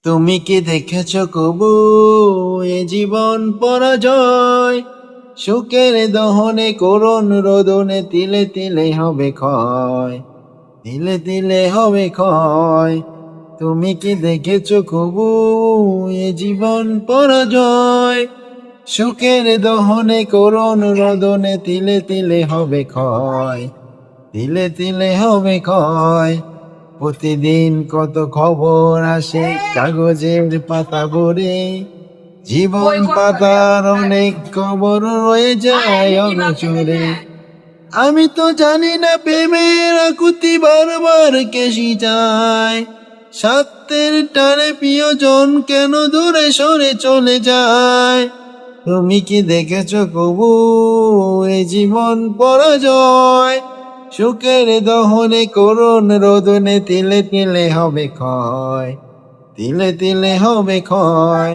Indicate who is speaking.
Speaker 1: তুমি কি দেখেছ কবু এ জীবন পরাজয়? সুখের দহনে করুণ রোদনে তিলে তিলে হবে ক্ষয়, তিলে তিলে হবে ক্ষয়। তুমি কি দেখেছ কবু এ জীবন পরাজয়? সুখের দহনে করুণ রোদনে তিলে তিলে হবে ক্ষয়, তিলে তিলে হবে ক্ষয়। প্রতিদিন কত খবর আসে কাগজের পাতা ভরে, জীবন পাতার অনেক খবর রয়ে যায় অনচরে। আমি তো জানি না প্রেমের আকুতি বারবার কেসি যায়, স্বার্থের টানে প্রিয়জন কেন দূরে সরে চলে যায়। তুমি কি দেখেছ কবু এ জীবন পরাজয়? সুখের দহনে করুণ রোদনে তিলে তিলে হবে ক্ষয়, তিলে তিলে হবে ক্ষয়।